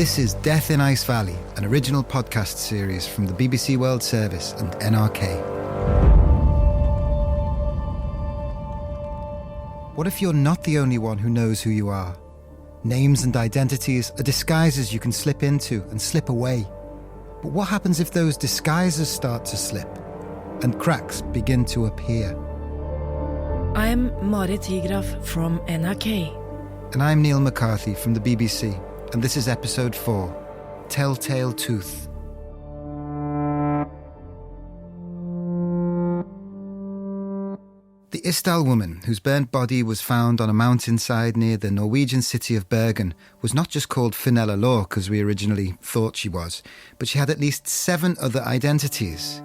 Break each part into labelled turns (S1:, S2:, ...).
S1: This is Death in Ice Valley, an original podcast series from the BBC World Service and NRK. What if you're not the only one who knows who you are? Names and identities are disguises you can slip into and slip away. But what happens if those disguises start to slip and cracks begin to appear?
S2: I'm Marit Higraff from NRK.
S1: And I'm Neil McCarthy from the BBC. And this is episode 4, Telltale Tooth. The Isdal Woman, whose burnt body was found on a mountainside near the Norwegian city of Bergen, was not just called Fenella Lork as we originally thought she was, but she had at least 7 other identities.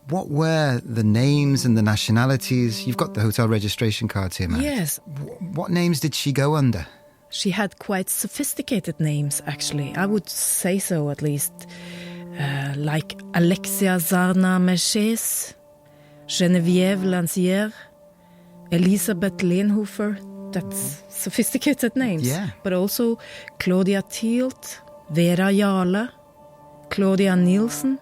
S1: What were the names and the nationalities? You've got the hotel registration cards here, Marit.
S2: Yes.
S1: What names did she go under?
S2: She had quite sophisticated names, actually. I would say so, at least. Like Alexia Zarna Merces, Geneviève Lancière, Elisabeth Leenhofer. That's sophisticated names.
S1: Yeah.
S2: But also Claudia Tielt, Vera Jarle, Claudia Nielsen.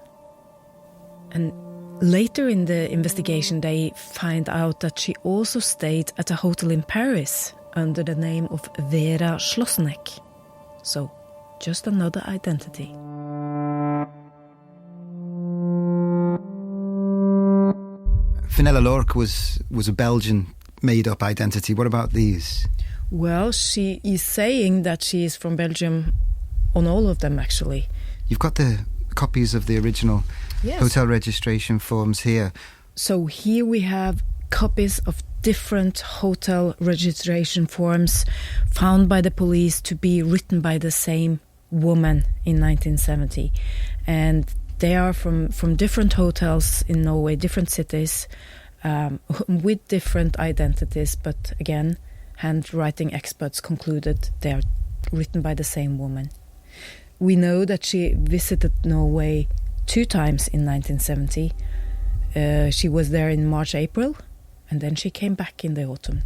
S2: And later in the investigation, they find out that she also stayed at a hotel in Paris under the name of Vera Schlossneck. So, just another identity.
S1: Fenella Lork was a Belgian made-up identity. What about these?
S2: Well, she is saying that she is from Belgium on all of them, actually.
S1: You've got the copies of the original
S2: Yes.
S1: hotel registration forms here.
S2: So here we have copies of different hotel registration forms found by the police to be written by the same woman in 1970. And they are from different hotels in Norway, different cities, with different identities. But again, handwriting experts concluded they are written by the same woman. We know that she visited Norway 2 times in 1970. She was there in March, April, and then she came back in the autumn.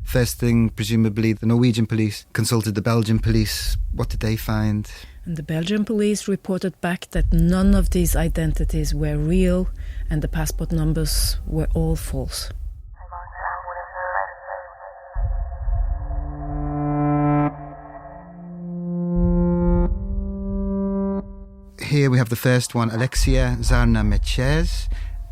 S1: First thing, presumably, the Norwegian police consulted the Belgian police. What did they find?
S2: And the Belgian police reported back that none of these identities were real and the passport numbers were all false.
S1: Here we have the first one, Alexia Zarna Merces,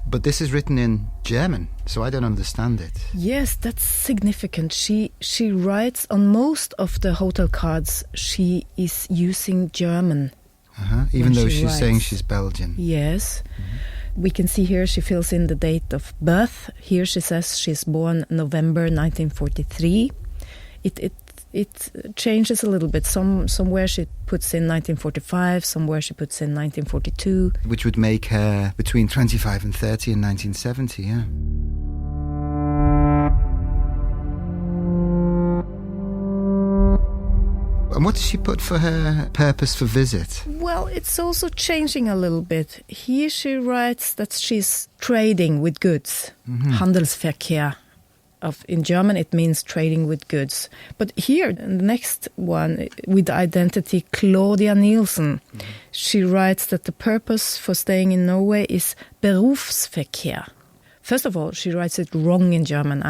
S1: but this is written in German, so I don't understand it.
S2: Yes, that's significant. She writes on most of the hotel cards, she is using German.
S1: Even though
S2: she
S1: she's
S2: writes.
S1: saying she's Belgian.
S2: Yes. We can see here she fills in the date of birth. Here she says she's born November 1943. It changes a little bit. Somewhere she puts in 1945, somewhere she puts in 1942.
S1: Which would make her between 25 and 30 in 1970, yeah. And what does she put for her purpose for visit?
S2: Well, it's also changing a little bit. Here she writes that she's trading with goods. Handelsverkehr. In German, it means trading with goods. But here, in the next one, with the identity Claudia Nielsen, she writes that the purpose for staying in Norway is Berufsverkehr. First of all, she writes it wrong in German.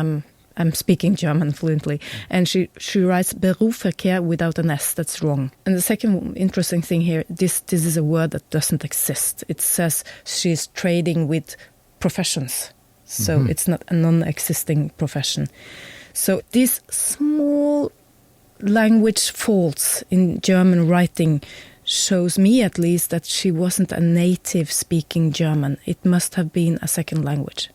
S2: I'm speaking German fluently. And she writes Berufsverkehr without an S. That's wrong. And the second interesting thing here, this is a word that doesn't exist. It says she's trading with professions. So it's not a non-existing profession. So these small language faults in German writing shows me at least that she wasn't a native speaking German. It must have been a second language.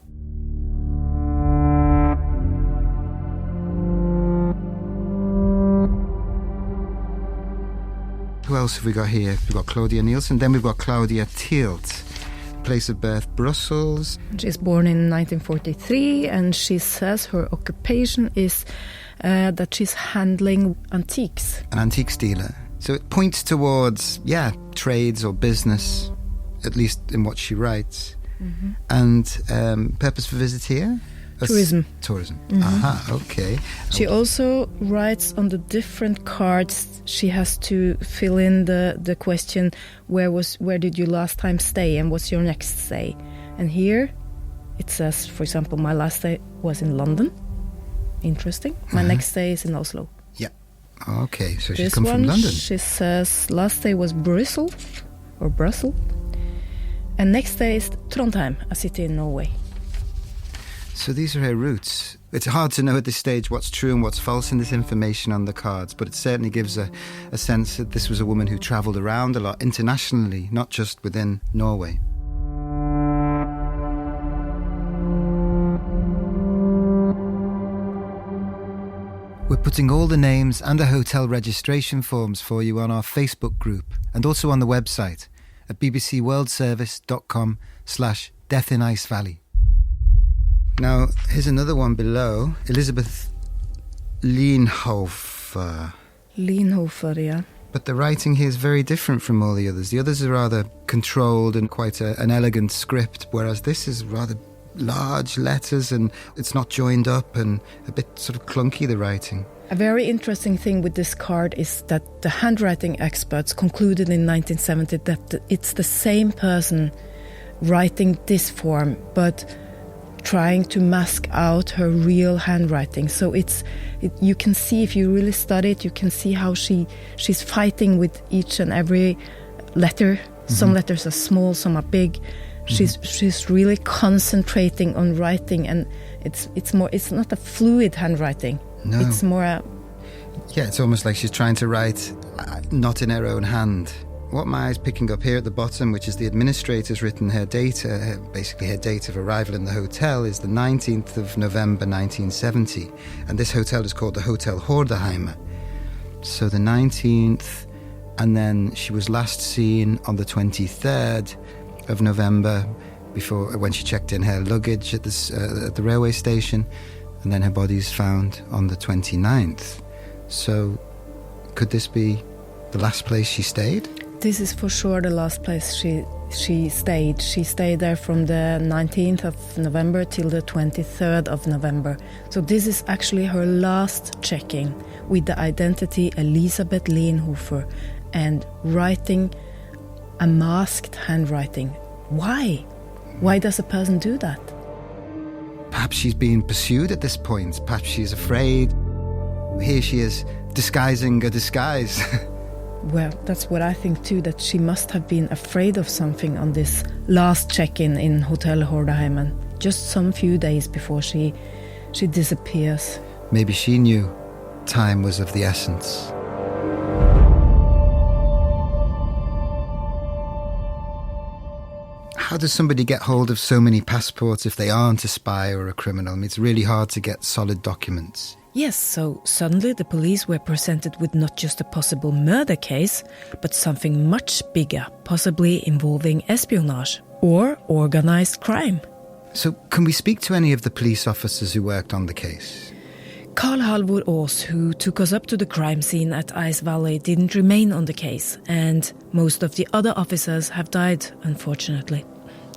S1: Who else have we got here? We've got Claudia Nielsen, then we've got Claudia Tielt. Place of birth, Brussels.
S2: She's born in 1943 and she says her occupation is that she's handling antiques.
S1: An antiques dealer. So it points towards, trades or business, at least in what she writes. And purpose for visit here?
S2: Tourism.
S1: Tourism.
S2: Mm-hmm.
S1: Aha, okay.
S2: She also writes on the different cards. She has to fill in the question, where did you last time stay and what's your next stay? And here it says, for example, my last stay was in London. Interesting. My next stay is in Oslo.
S1: Yeah. Okay, so she's
S2: This
S1: come
S2: one,
S1: from London.
S2: she says last day was Brussels. And next day is Trondheim, a city in Norway.
S1: So these are her roots. It's hard to know at this stage what's true and what's false in this information on the cards, but it certainly gives a sense that this was a woman who travelled around a lot internationally, not just within Norway. We're putting all the names and the hotel registration forms for you on our Facebook group and also on the website at bbcworldservice.com/Death in Ice Valley. Now, here's another one below. Elizabeth Lienhofer.
S2: Lienhofer, yeah.
S1: But the writing here is very different from all the others. The others are rather controlled and quite an elegant script, whereas this is rather large letters and it's not joined up and a bit sort of clunky, the writing.
S2: A very interesting thing with this card is that the handwriting experts concluded in 1970 that it's the same person writing this form, but trying to mask out her real handwriting. So you can see, if you really study it, you can see how she's fighting with each and every letter. Mm-hmm. Some letters are small, some are big. She's really concentrating on writing, and it's not a fluid handwriting.
S1: No.
S2: It's more
S1: it's almost like she's trying to write not in her own hand. What Maya's picking up here at the bottom, which is the administrator's written her date of arrival in the hotel, is the 19th of November 1970, and this hotel is called the Hotel Hordaheimen. So the 19th, and then she was last seen on the 23rd of November, when she checked in her luggage at the railway station, and then her body's found on the 29th. So could this be the last place she stayed?
S2: This is for sure the last place she stayed. She stayed there from the 19th of November till the 23rd of November. So this is actually her last checking with the identity Elisabeth Lienhofer and writing a masked handwriting. Why? Why does a person do that?
S1: Perhaps she's being pursued at this point. Perhaps she's afraid. Here she is, disguising a disguise.
S2: Well, that's what I think too, that she must have been afraid of something on this last check-in in Hotel Hordaheimen, just some few days before she disappears.
S1: Maybe she knew time was of the essence. How does somebody get hold of so many passports if they aren't a spy or a criminal? I mean, it's really hard to get solid documents.
S2: Yes, so suddenly the police were presented with not just a possible murder case, but something much bigger, possibly involving espionage or organized crime.
S1: So can we speak to any of the police officers who worked on the case?
S2: Carl Halvor Aas, who took us up to the crime scene at Ice Valley, didn't remain on the case, and most of the other officers have died, unfortunately.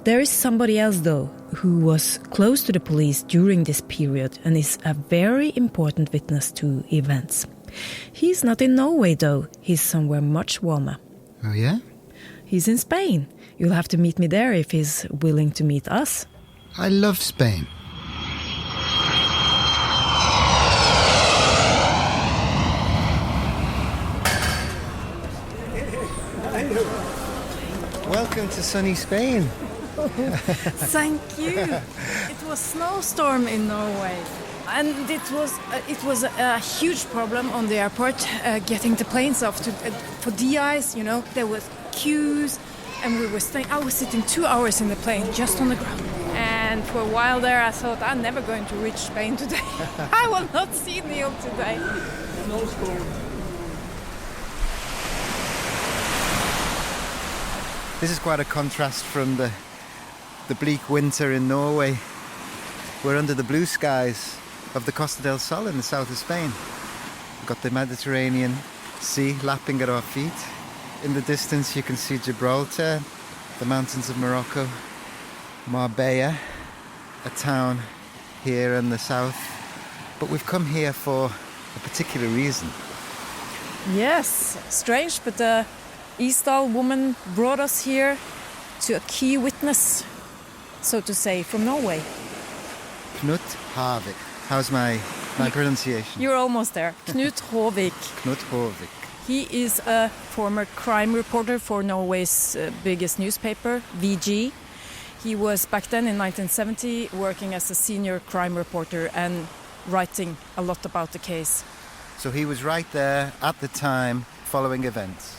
S2: There is somebody else, though, who was close to the police during this period and is a very important witness to events. He's not in Norway, though. He's somewhere much warmer.
S1: Oh, yeah?
S2: He's in Spain. You'll have to meet me there if he's willing to meet us.
S1: I love Spain. Welcome to sunny Spain.
S2: Thank you. It was snowstorm in Norway, and it was a huge problem on the airport getting the planes off for de-ice. You know, there was queues, and I was sitting 2 hours in the plane just on the ground. And for a while there, I thought I'm never going to reach Spain today. I will not see Neil today. Snowstorm.
S1: This is quite a contrast from the bleak winter in Norway. We're under the blue skies of the Costa del Sol in the south of Spain. We've got the Mediterranean Sea lapping at our feet. In the distance you can see Gibraltar, the mountains of Morocco, Marbella, a town here in the south, but we've come here for a particular reason.
S2: Yes, strange, but the Isdal Woman brought us here to a key witness, so to say, from Norway.
S1: Knut Havik. How's my pronunciation?
S2: You're almost there. Knut Håvik.
S1: Knut Håvik.
S2: He is a former crime reporter for Norway's biggest newspaper, VG. He was back then in 1970 working as a senior crime reporter and writing a lot about the case.
S1: So he was right there at the time following events.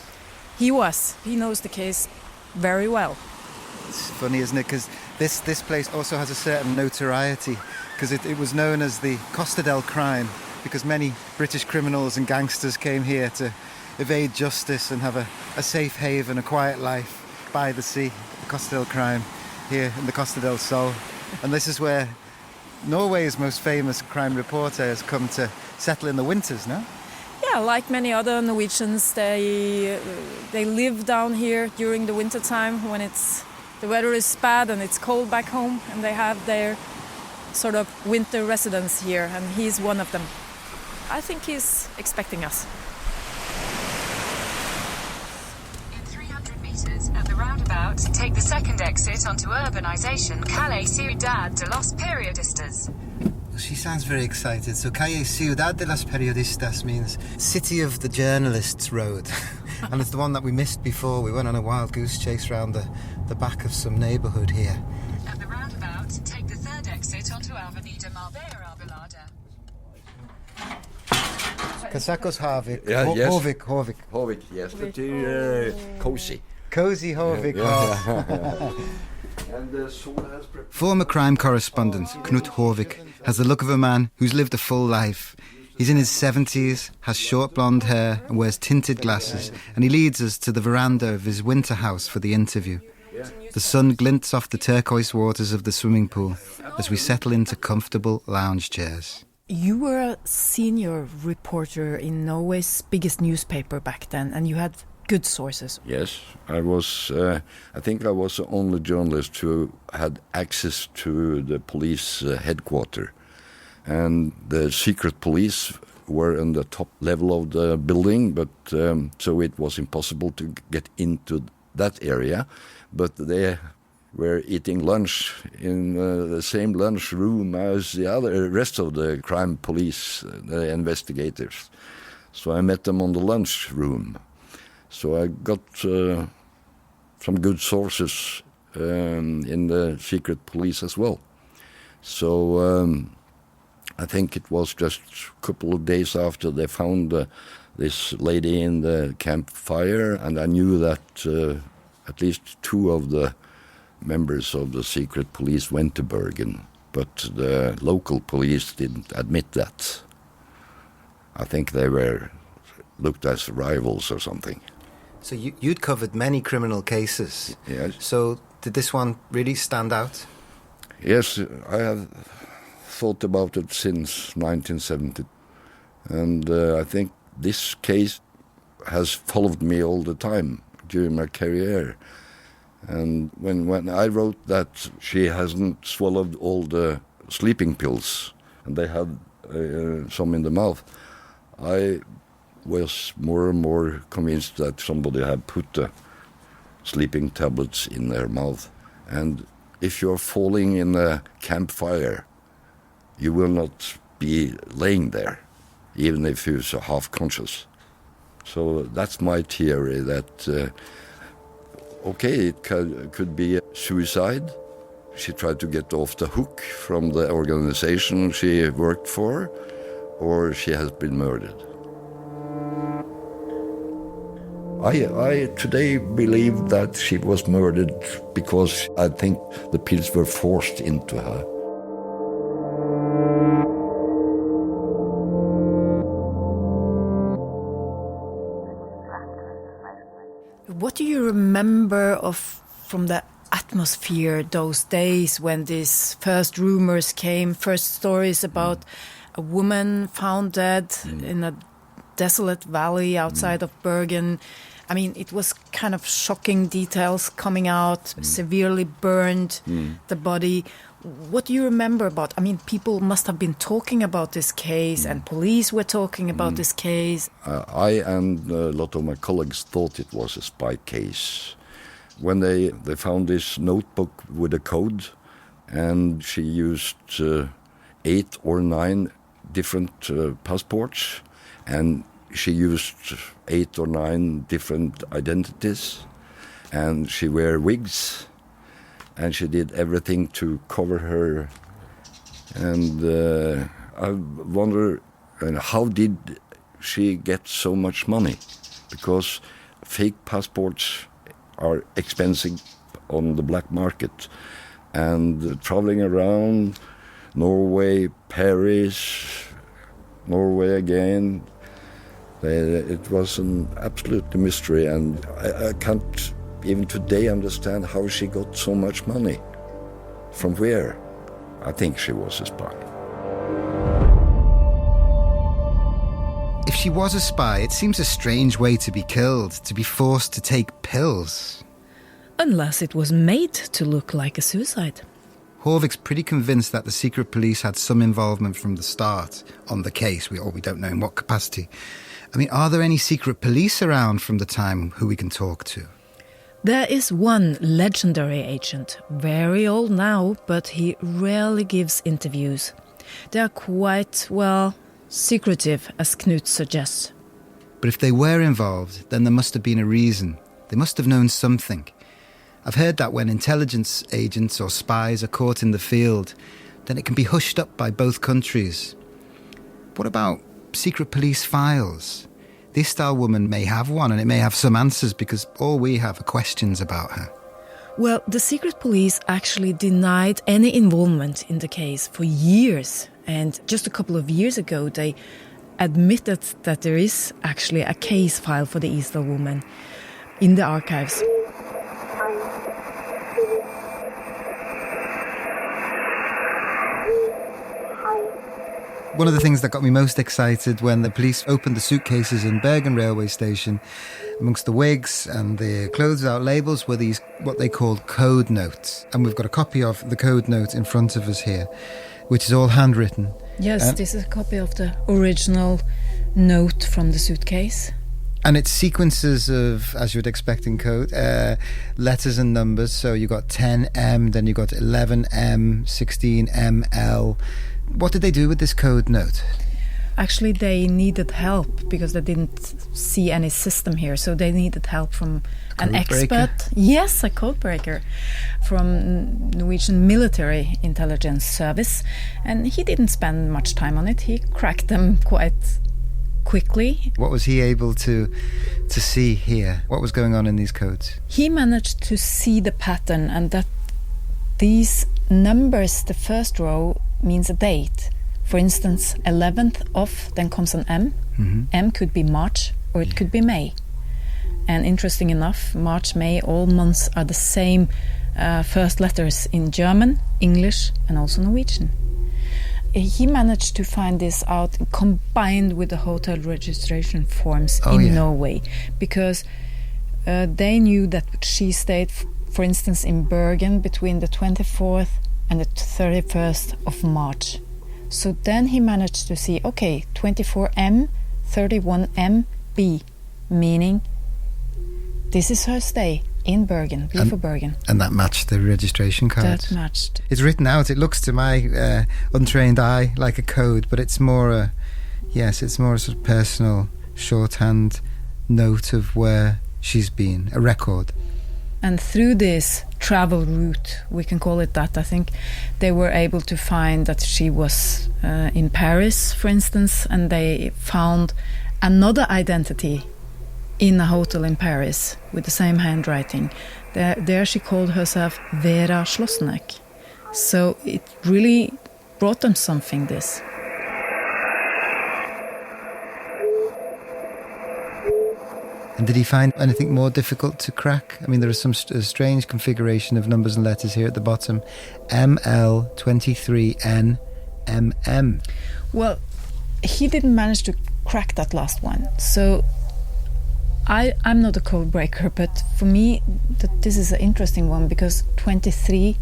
S2: He was. He knows the case very well.
S1: It's funny, isn't it? Because this place also has a certain notoriety, because it was known as the Costa del Crime, because many British criminals and gangsters came here to evade justice and have a safe haven, a quiet life by the sea. The Costa del Crime here in the Costa del Sol. And this is where Norway's most famous crime reporter has come to settle in the winters, no?
S2: Yeah, like many other Norwegians, they live down here during the winter time when the weather is bad and it's cold back home, and they have their sort of winter residence here, and he's one of them. I think he's expecting us.
S3: In 300 meters at the roundabout, take the second exit onto urbanization Calle Ciudad de los Periodistas.
S1: She sounds very excited. So Calle Ciudad de los Periodistas means City of the Journalists Road. And it's the one that we missed before. We went on a wild goose chase around the back of some neighbourhood here.
S3: At the roundabout, take the third exit onto Avenida Marbella Belada.
S1: Kasakos Havik.
S4: Yeah, yes.
S1: Håvik.
S4: Håvik, yes, but cozy.
S1: Cozy Håvik.
S4: Yeah. And Sol has prepared.
S1: Former crime correspondent Knut Håvik has the look of a man who's lived a full life. He's in his 70s, has short blonde hair and wears tinted glasses, and he leads us to the veranda of his winter house for the interview. The sun glints off the turquoise waters of the swimming pool as we settle into comfortable lounge chairs.
S2: You were a senior reporter in Norway's biggest newspaper back then, and you had good sources.
S4: Yes, I was. I think I was the only journalist who had access to the police headquarters, and the secret police were in the top level of the building, but so it was impossible to get into that area. But they were eating lunch in the same lunch room as the rest of the crime police, the investigators. So I met them on the lunch room. So I got some good sources in the secret police as well. So I think it was just a couple of days after they found this lady in the campfire, and I knew that at least two of the members of the secret police went to Bergen, but the local police didn't admit that. I think they were looked as rivals or something.
S1: So you'd covered many criminal cases.
S4: Yes.
S1: So did this one really stand out?
S4: Yes, I have thought about it since 1970. And I think this case has followed me all the time during my career. And when I wrote that she hasn't swallowed all the sleeping pills, and they had some in the mouth, I was more and more convinced that somebody had put the sleeping tablets in their mouth. And if you're falling in a campfire, you will not be laying there, even if you're half conscious. So that's my theory, that okay, it could be suicide. She tried to get off the hook from the organization she worked for, or she has been murdered. I today believe that she was murdered because I think the pills were forced into her.
S2: What do you remember from the atmosphere those days when these first rumors came, first stories about a woman found dead in a desolate valley outside of Bergen, I mean, it was kind of shocking details coming out, severely burned the body. What do you remember about? I mean, people must have been talking about this case, and police were talking about this case.
S4: I and a lot of my colleagues thought it was a spy case. When they found this notebook with a code, and she used 8 or 9 different passports, and she used 8 or 9 different identities, and she wear wigs, and she did everything to cover her. And I wonder, how did she get so much money? Because fake passports are expensive on the black market. And traveling around Norway, Paris, Norway again, it was an absolute mystery, and I can't even today understand how she got so much money. From where? I think she was a spy.
S1: If she was a spy, it seems a strange way to be killed, to be forced to take pills.
S2: Unless it was made to look like a suicide.
S1: Horvik's pretty convinced that the secret police had some involvement from the start on the case, we don't know in what capacity. I mean, are there any secret police around from the time who we can talk to?
S2: There is one legendary agent, very old now, but he rarely gives interviews. They are quite, secretive, as Knut suggests.
S1: But if they were involved, then there must have been a reason. They must have known something. I've heard that when intelligence agents or spies are caught in the field, then it can be hushed up by both countries. What about secret police files? The Isdal Woman may have one, and it may have some answers, because all we have are questions about her.
S2: Well, the secret police actually denied any involvement in the case for years. And just a couple of years ago, they admitted that there is actually a case file for the Isdal Woman in the archives.
S1: One of the things that got me most excited when the police opened the suitcases in Bergen railway station, amongst the wigs and the clothes without labels, were these, what they called code notes. And we've got a copy of the code note in front of us here, which is all handwritten.
S2: Yes, this is a copy of the original note from the suitcase.
S1: And it's sequences of, as you would expect in code, letters and numbers. So you got 10M, then you got 11M, 16ML. What did they do with this code note?
S2: Actually, they needed help because they didn't see any system here. So they needed help from an expert. Yes, a codebreaker from Norwegian Military Intelligence Service. And he didn't spend much time on it. He cracked them quite quickly.
S1: What was he able to see here? What was going on in these codes?
S2: He managed to see the pattern, and that these numbers, the first row, means a date. For instance, 11th of, then comes an M. Mm-hmm. M could be March or it could be May. And interesting enough, March, May, all months are the same first letters in German, English and also Norwegian. He managed to find this out combined with the hotel registration forms in Norway, because they knew that she stayed, for instance, in Bergen between the 24th and the 31st of March. So then he managed to see, 24M, 31MB, meaning this is her stay in Bergen, B for Bergen.
S1: And that matched the registration card.
S2: That matched.
S1: It's written out. It looks to my untrained eye like a code, but it's more it's more a sort of personal shorthand note of where she's been, a record.
S2: And through this travel route, we can call it that, I think, they were able to find that she was in Paris, for instance, and they found another identity in a hotel in Paris with the same handwriting. There she called herself Vera Schlossneck. So it really brought them something, this.
S1: And did he find anything more difficult to crack? I mean, there is some strange configuration of numbers and letters here at the bottom. ML23NMM.
S2: Well, he didn't manage to crack that last one. So I'm not a code breaker, but for me, this is an interesting one because 23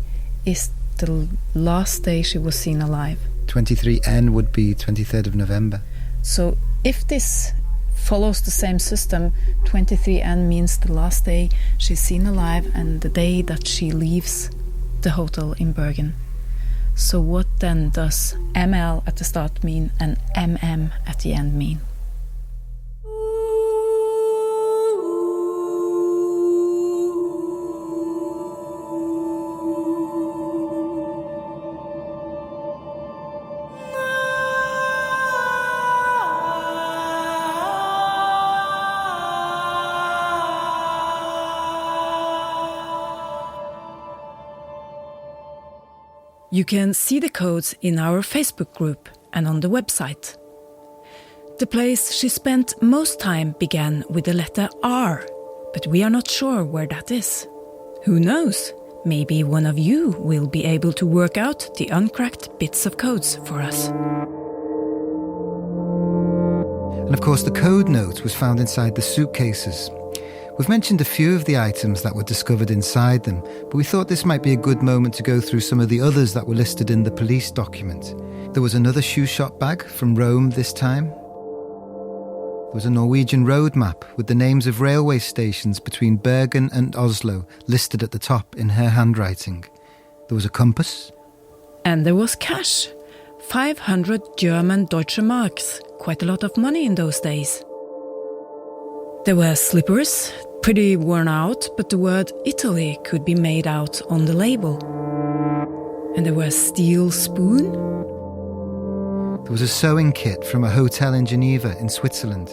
S2: is the last day she was seen alive.
S1: 23N would be 23rd of November.
S2: So if this follows the same system, 23N means the last day she's seen alive and the day that she leaves the hotel in Bergen. So what then does ML at the start mean and MM at the end mean? You can see the codes in our Facebook group and on the website. The place she spent most time began with the letter R, but we are not sure where that is. Who knows? Maybe one of you will be able to work out the uncracked bits of codes for us.
S1: And of course, the code note was found inside the suitcases. We've mentioned a few of the items that were discovered inside them, but we thought this might be a good moment to go through some of the others that were listed in the police document. There was another shoe shop bag from Rome this time. There was a Norwegian road map with the names of railway stations between Bergen and Oslo listed at the top in her handwriting. There was a compass.
S2: And there was cash. 500 German Deutsche Marks. Quite a lot of money in those days. There were slippers, pretty worn out, but the word Italy could be made out on the label. And there was a steel spoon.
S1: There was a sewing kit from a hotel in Geneva in Switzerland.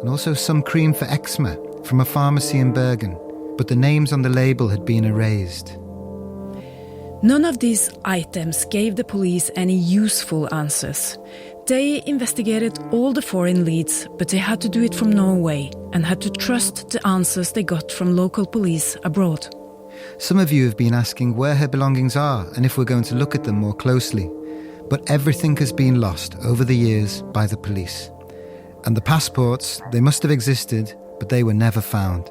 S1: And also some cream for eczema from a pharmacy in Bergen. But the names on the label had been erased.
S2: None of these items gave the police any useful answers. They investigated all the foreign leads, but they had to do it from Norway and had to trust the answers they got from local police abroad.
S1: Some of you have been asking where her belongings are and if we're going to look at them more closely. But everything has been lost over the years by the police. And the passports, they must have existed, but they were never found.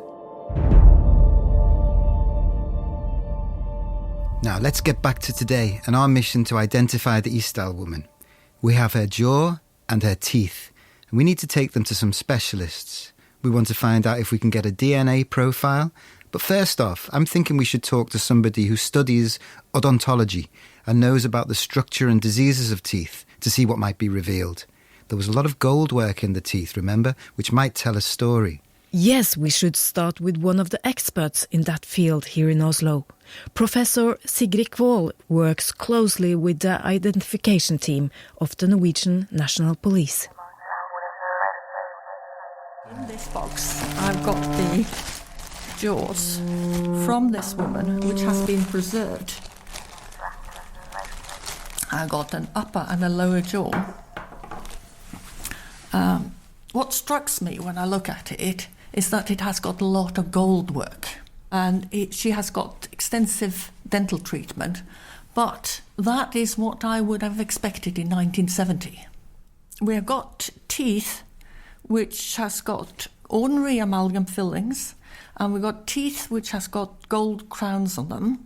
S1: Now let's get back to today and our mission to identify the Isdal woman. We have her jaw and her teeth, and we need to take them to some specialists. We want to find out if we can get a DNA profile. But first off, I'm thinking we should talk to somebody who studies odontology and knows about the structure and diseases of teeth to see what might be revealed. There was a lot of gold work in the teeth, remember, which might tell a story.
S2: Yes, we should start with one of the experts in that field here in Oslo. Professor Higraff works closely with the identification team of the Norwegian National Police.
S5: In this box, I've got the jaws from this woman, which has been preserved. I got an upper and a lower jaw. What strikes me when I look at it is that it has got a lot of gold work, and she has got extensive dental treatment, but that is what I would have expected in 1970. We have got teeth which has got ordinary amalgam fillings, and we've got teeth which has got gold crowns on them,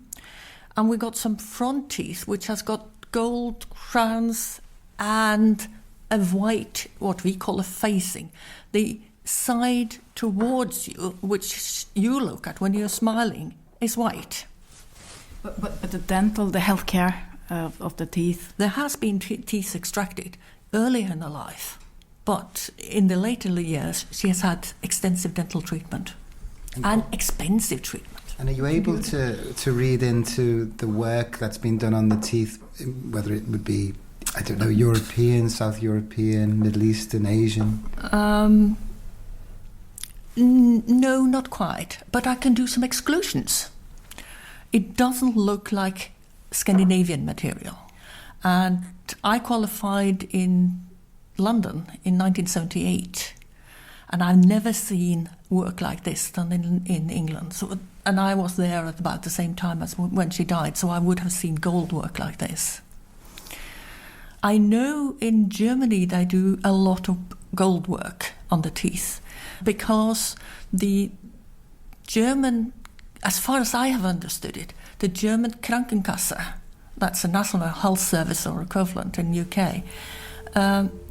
S5: and we've got some front teeth which has got gold crowns and a white, what we call a facing. The side towards you, which you look at when you're smiling, is white.
S2: But the dental, the healthcare of the teeth?
S5: There has been teeth extracted earlier in her life, but in the later years she has had extensive dental treatment and expensive treatment.
S1: And are you able to read into the work that's been done on the teeth, whether it would be, I don't know, European, South European, Middle Eastern, Asian?
S5: No, not quite. But I can do some exclusions. It doesn't look like Scandinavian material. And I qualified in London in 1978. And I've never seen work like this done in England. So, and I was there at about the same time as when she died, so I would have seen gold work like this. I know in Germany they do a lot of gold work on the teeth, because the German, as far as I have understood it, the German Krankenkasse, that's a National Health Service or equivalent in UK,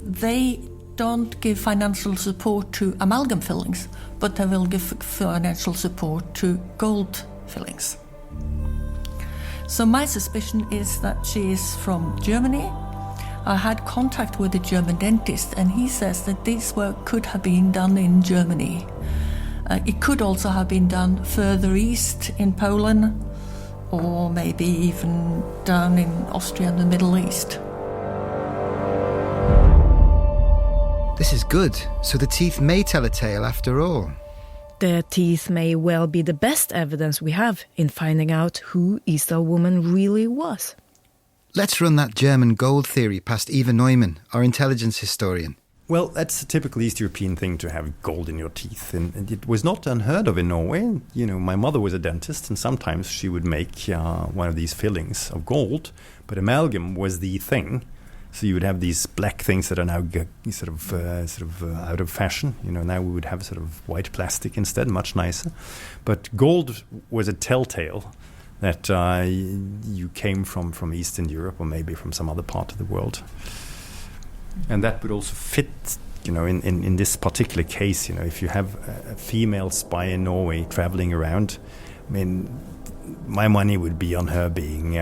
S5: they don't give financial support to amalgam fillings, but they will give financial support to gold fillings. So my suspicion is that she is from Germany. I had contact with a German dentist, and he says that this work could have been done in Germany. It could also have been done further east in Poland, or maybe even down in Austria and the Middle East.
S1: This is good. So the teeth may tell a tale after all.
S2: The teeth may well be the best evidence we have in finding out who Isdal Woman really was.
S1: Let's run that German gold theory past Eva Neumann, our intelligence historian.
S6: Well, that's a typical East European thing to have gold in your teeth. And it was not unheard of in Norway. You know, my mother was a dentist, and sometimes she would make one of these fillings of gold. But amalgam was the thing. So you would have these black things that are now sort of out of fashion. You know, now we would have sort of white plastic instead, much nicer. But gold was a telltale that you came from Eastern Europe or maybe from some other part of the world. And that would also fit, you know, in this particular case. You know, if you have a female spy in Norway traveling around, I mean, my money would be on her being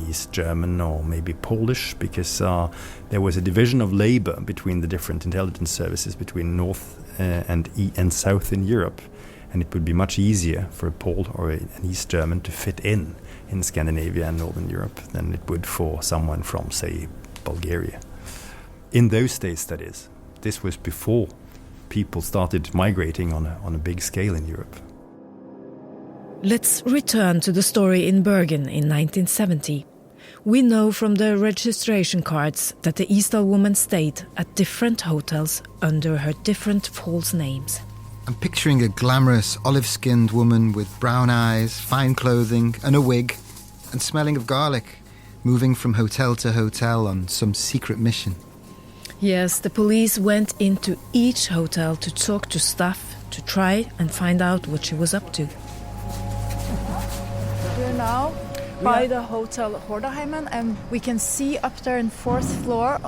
S6: East German or maybe Polish, because there was a division of labor between the different intelligence services between North and South in Europe, and it would be much easier for a Pole or an East German to fit in Scandinavia and Northern Europe than it would for someone from, say, Bulgaria. In those days, that is. This was before people started migrating on a big scale in Europe.
S2: Let's return to the story in Bergen in 1970. We know from the registration cards that the Isdal Woman stayed at different hotels under her different false names.
S1: I'm picturing a glamorous, olive-skinned woman with brown eyes, fine clothing and a wig, and smelling of garlic, moving from hotel to hotel on some secret mission.
S2: Yes, the police went into each hotel to talk to staff to try and find out what she was up to.
S7: We're now by the Hotel Hordaheimen, and we can see up there in 4th floor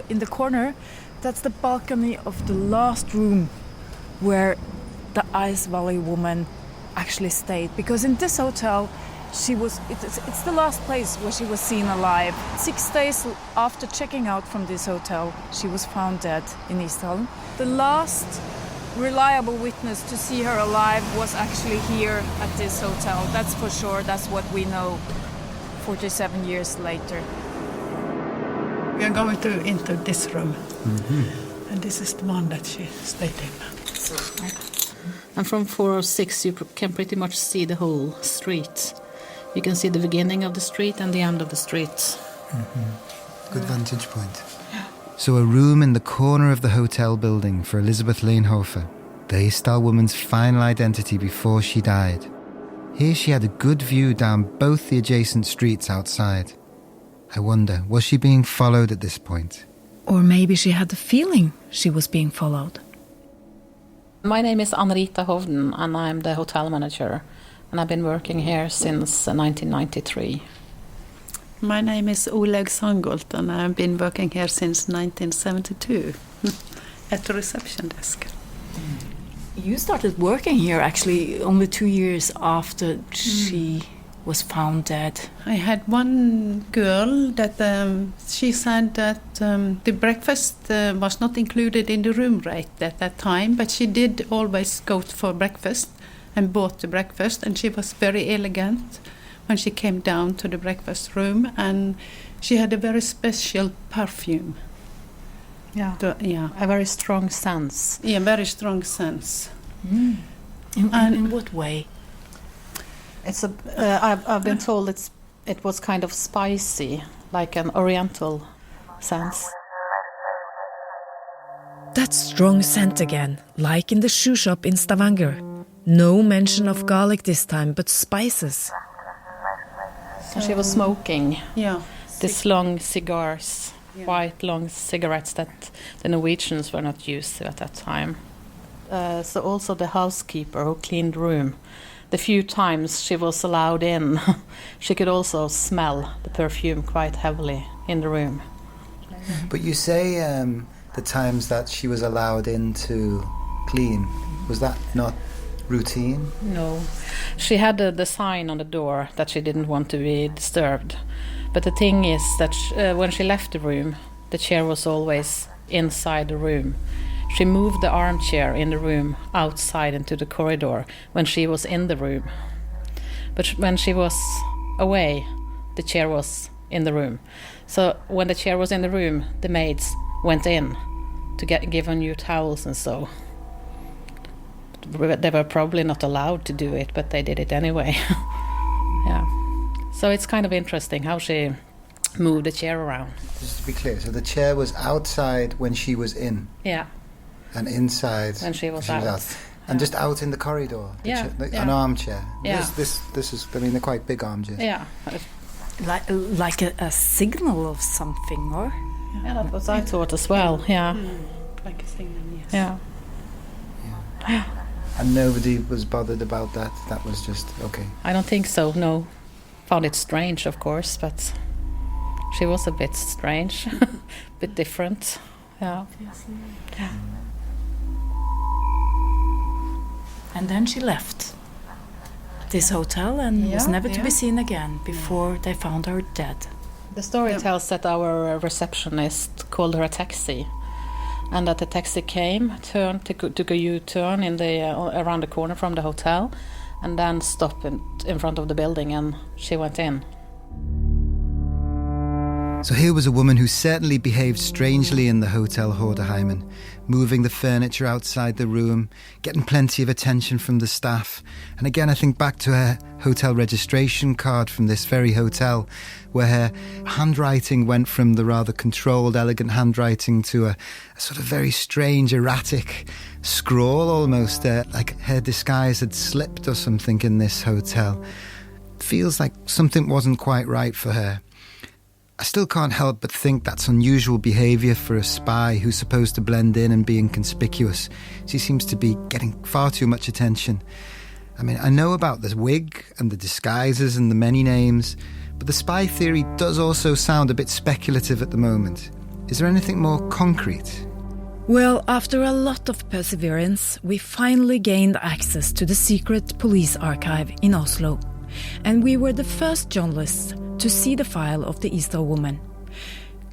S7: in the corner, that's the balcony of the last room where the Isdal Woman actually stayed. Because in this hotel, it's the last place where she was seen alive. 6 days after checking out from this hotel, she was found dead in Isdal. The last reliable witness to see her alive was actually here at this hotel. That's for sure. That's what we know 47 years later.
S8: We are going into this room. Mm-hmm. And this is the one that she stayed in.
S9: And from 406 you can pretty much see the whole street. You can see the beginning of the street and the end of the street.
S1: Mm-hmm. Good vantage point. So a room in the corner of the hotel building for Elisabeth Leenhofer, the Isdal Woman's final identity before she died. Here she had a good view down both the adjacent streets outside. I wonder, was she being followed at this point?
S2: Or maybe she had the feeling she was being followed.
S9: My name is Anrita Hovden, and I'm the hotel manager. And I've been working here since 1993.
S8: My name is Oleg Sangolt, and I've been working here since 1972 at the reception desk.
S7: You started working here actually only 2 years after she was found dead.
S8: I had one girl that she said that the breakfast was not included in the room rate at that time, but she did always go for breakfast and bought the breakfast, and she was very elegant when she came down to the breakfast room, and she had a very special perfume.
S9: Yeah. A very strong sense.
S8: Yeah, very strong sense.
S7: Mm. In what way?
S9: It's I've been told it was kind of spicy, like an oriental sense.
S2: That strong scent again, like in the shoe shop in Stavanger. No mention of garlic this time, but spices.
S9: And she was smoking.
S8: Yeah.
S9: These long cigars, white long cigarettes that the Norwegians were not used to at that time. so also the housekeeper who cleaned the room, the few times she was allowed in, she could also smell the perfume quite heavily in the room.
S1: But you say the times that she was allowed in to clean, was that not routine?
S9: No. She had the sign on the door that she didn't want to be disturbed. But the thing is that when she left the room, the chair was always inside the room. She moved the armchair in the room outside into the corridor when she was in the room. But when she was away, the chair was in the room. So when the chair was in the room, the maids went in to give her new towels and so. They were probably not allowed to do it, but they did it anyway. Yeah. So it's kind of interesting how she moved the chair around.
S1: Just to be clear, so the chair was outside when she was in?
S9: Yeah.
S1: And inside
S9: when she was out.
S1: And just out in the corridor? An armchair?
S9: Yeah.
S1: This is, I mean, they're quite big armchairs.
S9: Yeah.
S2: Like a signal of something, or?
S9: Yeah, that was I thought as well, yeah.
S8: Like a signal, yes.
S9: Yeah.
S1: And nobody was bothered about that? That was just, okay.
S9: I don't think so, no. Found it strange, of course, but she was a bit strange, a bit different. Yeah. Yeah.
S2: And then she left this hotel and was never to be seen again before they found her dead.
S9: The story tells that our receptionist called her a taxi, and that the taxi came, took a U-turn in the around the corner from the hotel, and then stopped in front of the building, and she went in.
S1: So here was a woman who certainly behaved strangely in the Hotel Hordaheimen, moving the furniture outside the room, getting plenty of attention from the staff. And again, I think back to her hotel registration card from this very hotel, where her handwriting went from the rather controlled, elegant handwriting to a sort of very strange, erratic scrawl almost, like her disguise had slipped or something in this hotel. Feels like something wasn't quite right for her. I still can't help but think that's unusual behaviour for a spy who's supposed to blend in and be inconspicuous. She seems to be getting far too much attention. I mean, I know about the wig and the disguises and the many names, but the spy theory does also sound a bit speculative at the moment. Is there anything more concrete?
S2: Well, after a lot of perseverance, we finally gained access to the secret police archive in Oslo. And we were the first journalists to see the file of the Isdal Woman.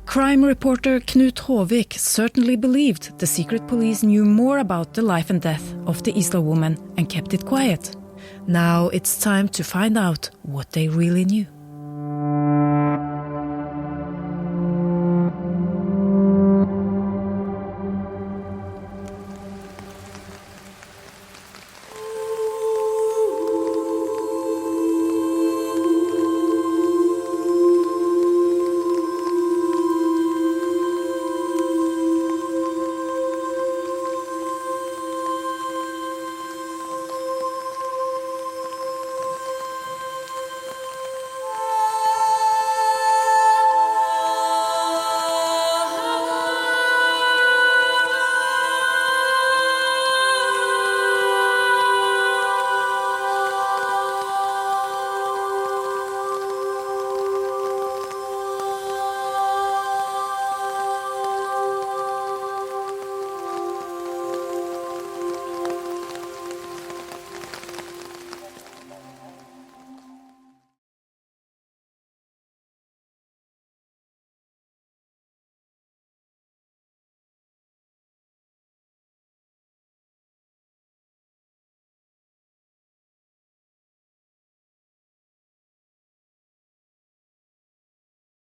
S2: Crime reporter Knut Håvik certainly believed the secret police knew more about the life and death of the Isdal Woman and kept it quiet. Now it's time to find out what they really knew.